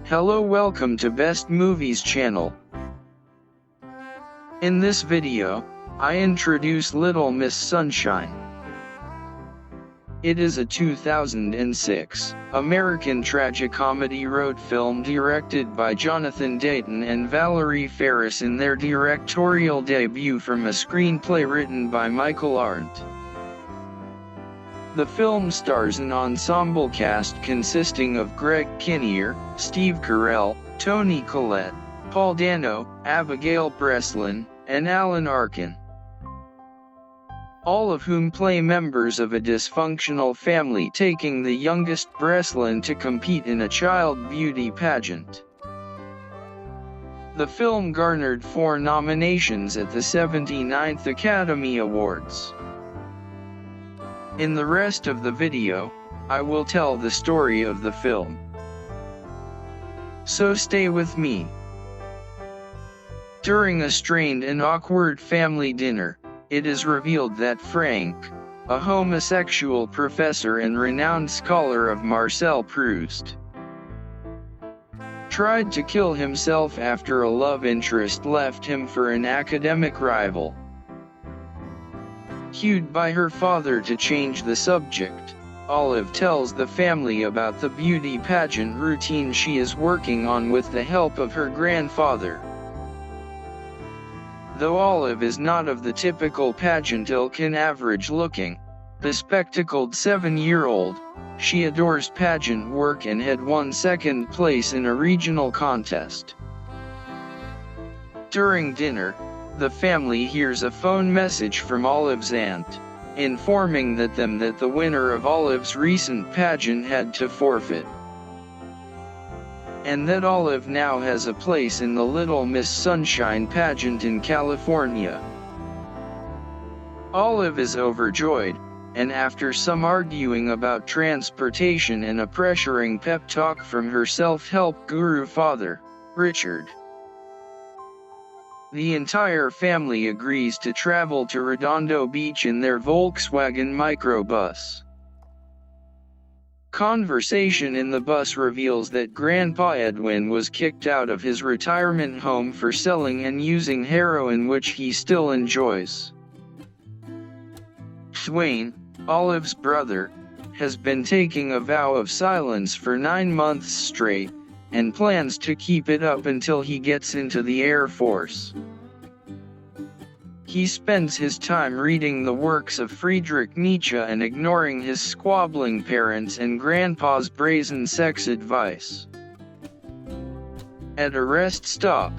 Hello, welcome to Best Movies channel. In this video, I introduce Little Miss Sunshine. It is a 2006 American tragicomedy road film directed by Jonathan Dayton and Valerie Faris in their directorial debut from a screenplay written by Michael Arndt. The film stars an ensemble cast consisting of Greg Kinnear, Steve Carell, Toni Collette, Paul Dano, Abigail Breslin, and Alan Arkin, all of whom play members of a dysfunctional family taking the youngest Breslin to compete in a child beauty pageant. The film garnered 4 nominations at the 79th Academy Awards. In the rest of the video, I will tell the story of the film. So stay with me. During a strained and awkward family dinner, it is revealed that Frank, a homosexual professor and renowned scholar of Marcel Proust, tried to kill himself after a love interest left him for an academic rival. Cued by her father to change the subject, Olive tells the family about the beauty pageant routine she is working on with the help of her grandfather. Though Olive is not of the typical pageant ilk and average-looking, bespectacled 7-year-old, she adores pageant work and had won 2nd place in a regional contest. During dinner, the family hears a phone message from Olive's aunt, informing that the winner of Olive's recent pageant had to forfeit, and that Olive now has a place in the Little Miss Sunshine pageant in California. Olive is overjoyed, and after some arguing about transportation and a pressuring pep talk from her self-help guru father, Richard, the entire family agrees to travel to Redondo Beach in their Volkswagen microbus. Conversation in the bus reveals that Grandpa Edwin was kicked out of his retirement home for selling and using heroin, which he still enjoys. Dwayne, Olive's brother, has been taking a vow of silence for 9 months straight, and plans to keep it up until he gets into the Air Force. He spends his time reading the works of Friedrich Nietzsche and ignoring his squabbling parents and Grandpa's brazen sex advice. At a rest stop,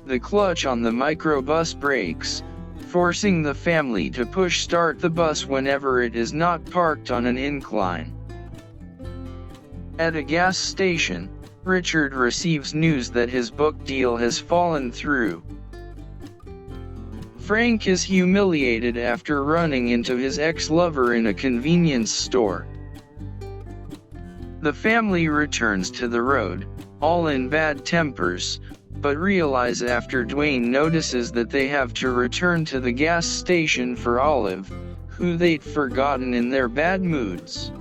the clutch on the microbus breaks, forcing the family to push start the bus whenever it is not parked on an incline. At a gas station, Richard receives news that his book deal has fallen through. Frank is humiliated after running into his ex-lover in a convenience store. The family returns to the road, all in bad tempers, but realize after Dwayne notices that they have to return to the gas station for Olive, who they'd forgotten in their bad moods.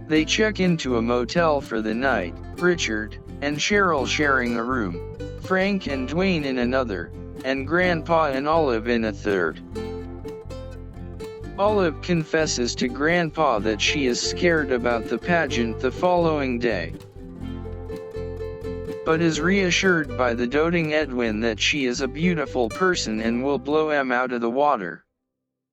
They check into a motel for the night, Richard and Cheryl sharing a room, Frank and Dwayne in another, and Grandpa and Olive in a third. Olive confesses to Grandpa that she is scared about the pageant the following day, but is reassured by the doting Edwin that she is a beautiful person and will blow him out of the water.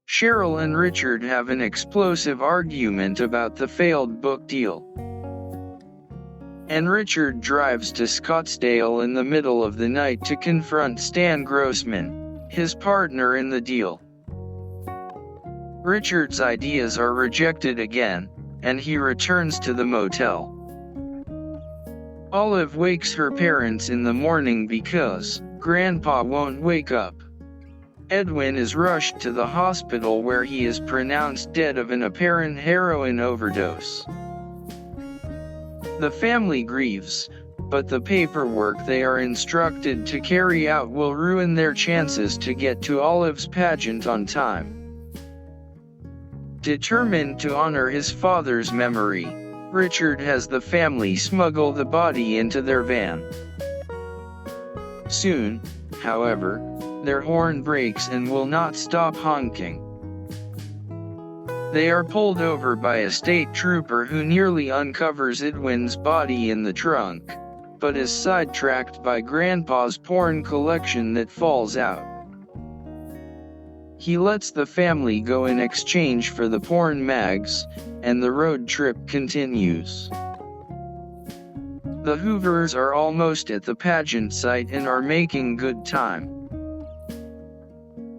Cheryl and Richard have an explosive argument about the failed book deal, and Richard drives to Scottsdale in the middle of the night to confront Stan Grossman, his partner in the deal. Richard's ideas are rejected again, and he returns to the motel. Olive wakes her parents in the morning because Grandpa won't wake up. Edwin is rushed to the hospital where he is pronounced dead of an apparent heroin overdose. The family grieves, but the paperwork they are instructed to carry out will ruin their chances to get to Olive's pageant on time. Determined to honor his father's memory, Richard has the family smuggle the body into their van. Soon, however, their horn breaks and will not stop honking. They are pulled over by a state trooper who nearly uncovers Edwin's body in the trunk, but is sidetracked by Grandpa's porn collection that falls out. He lets the family go in exchange for the porn mags, and the road trip continues. The Hoovers are almost at the pageant site and are making good time.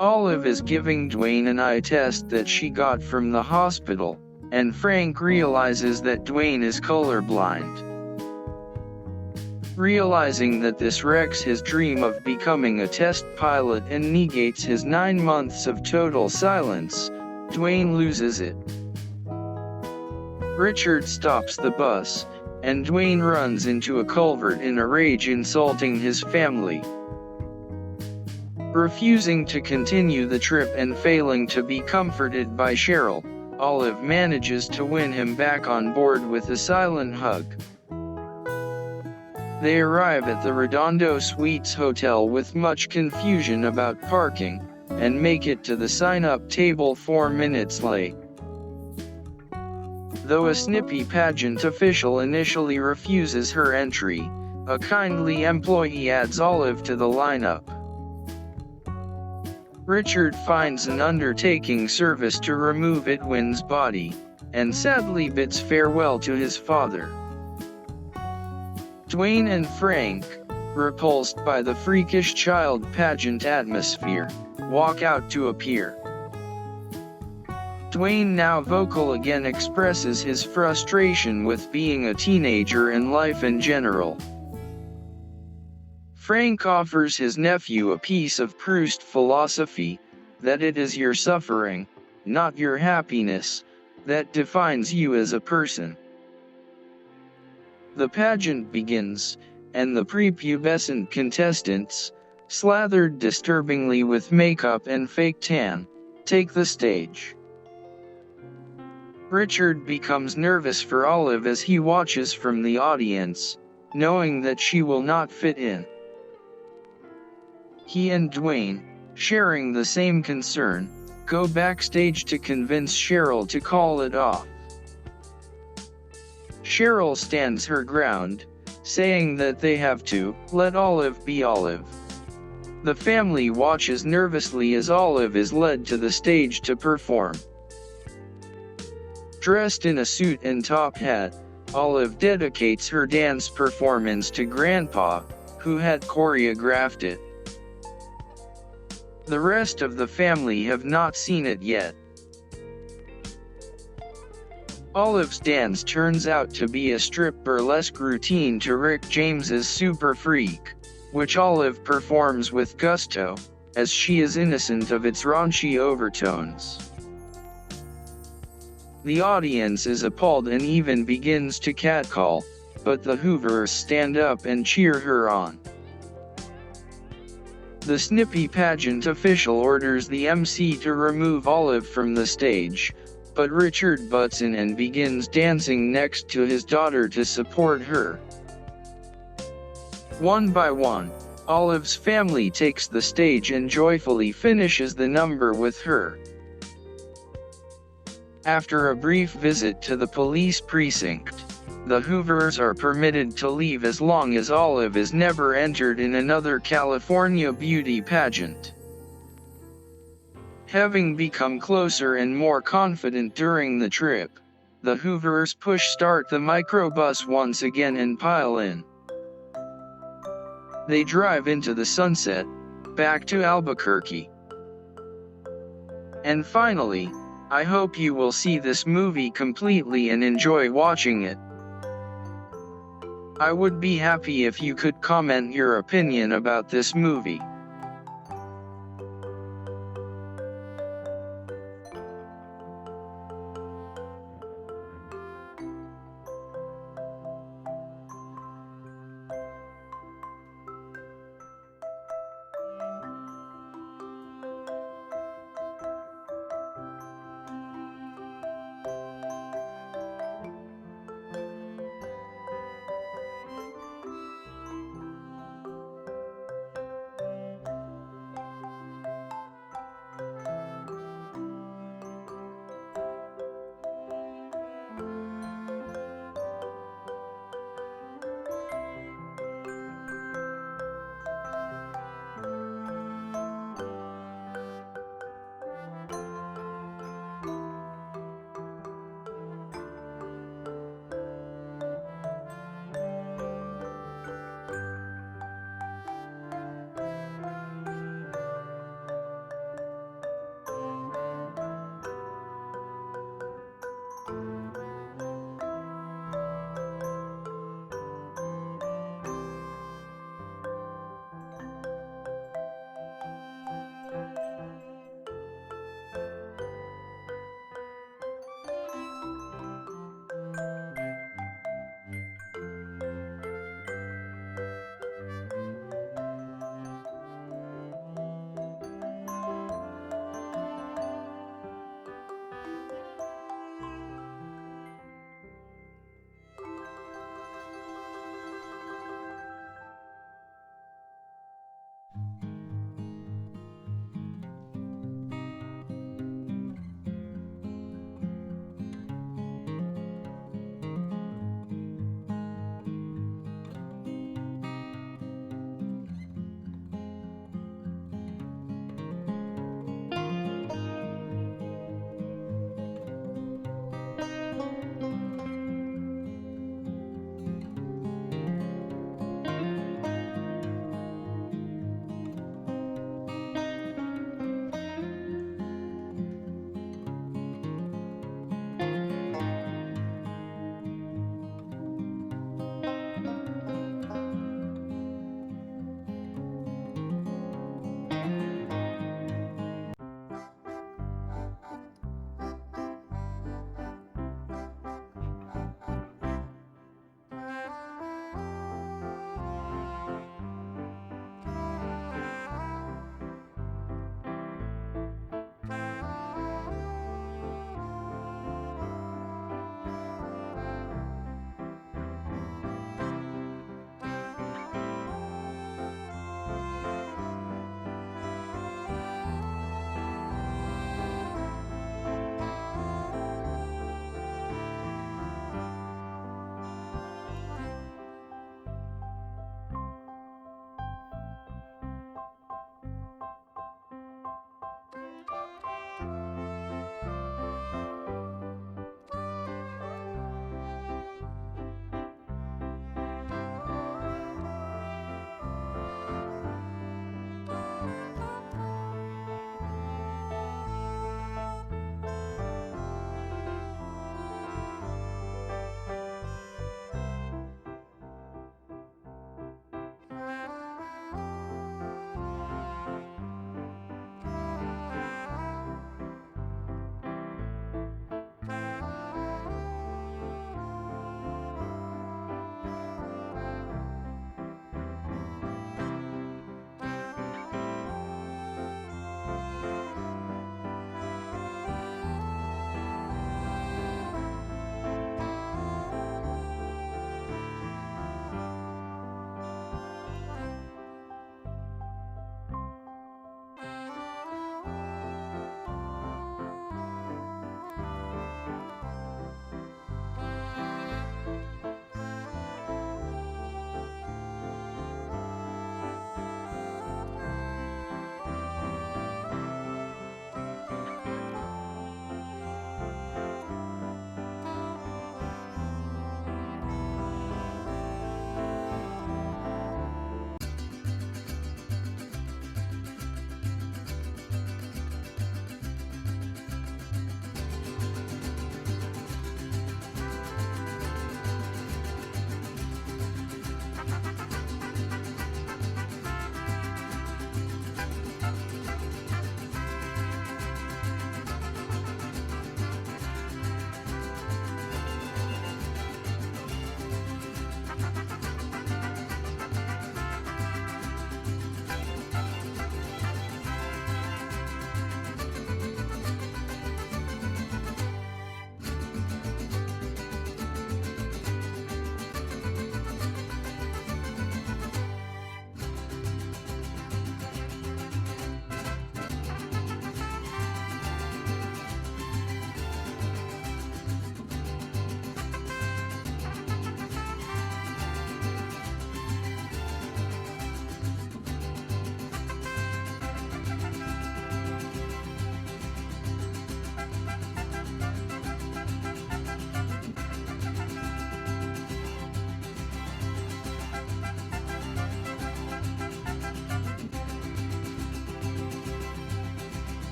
Olive is giving Dwayne an eye test that she got from the hospital, and Frank realizes that Dwayne is colorblind. Realizing that this wrecks his dream of becoming a test pilot and negates his 9 months of total silence, Dwayne loses it. Richard stops the bus, and Dwayne runs into a culvert in a rage, insulting his family. Refusing to continue the trip and failing to be comforted by Cheryl, Olive manages to win him back on board with a silent hug. They arrive at the Redondo Suites Hotel with much confusion about parking, and make it to the sign-up table 4 minutes late. Though a snippy pageant official initially refuses her entry, a kindly employee adds Olive to the lineup. Richard finds an undertaking service to remove Edwin's body, and sadly bids farewell to his father. Dwayne and Frank, repulsed by the freakish child pageant atmosphere, walk out to a pier. Dwayne, now vocal again, expresses his frustration with being a teenager and life in general. Frank offers his nephew a piece of Proust philosophy, that it is your suffering, not your happiness, that defines you as a person. The pageant begins, and the prepubescent contestants, slathered disturbingly with makeup and fake tan, take the stage. Richard becomes nervous for Olive as he watches from the audience, knowing that she will not fit in. He and Dwayne, sharing the same concern, go backstage to convince Cheryl to call it off. Cheryl stands her ground, saying that they have to let Olive be Olive. The family watches nervously as Olive is led to the stage to perform. Dressed in a suit and top hat, Olive dedicates her dance performance to Grandpa, who had choreographed it. The rest of the family have not seen it yet. Olive's dance turns out to be a strip burlesque routine to Rick James's Super Freak, which Olive performs with gusto, as she is innocent of its raunchy overtones. The audience is appalled and even begins to catcall, but the Hoovers stand up and cheer her on. The snippy pageant official orders the MC to remove Olive from the stage, but Richard butts in and begins dancing next to his daughter to support her. One by one, Olive's family takes the stage and joyfully finishes the number with her. After a brief visit to the police precinct, the Hoovers are permitted to leave as long as Olive is never entered in another California beauty pageant. Having become closer and more confident during the trip, the Hoovers push start the microbus once again and pile in. They drive into the sunset, back to Albuquerque. And finally, I hope you will see this movie completely and enjoy watching it. I would be happy if you could comment your opinion about this movie.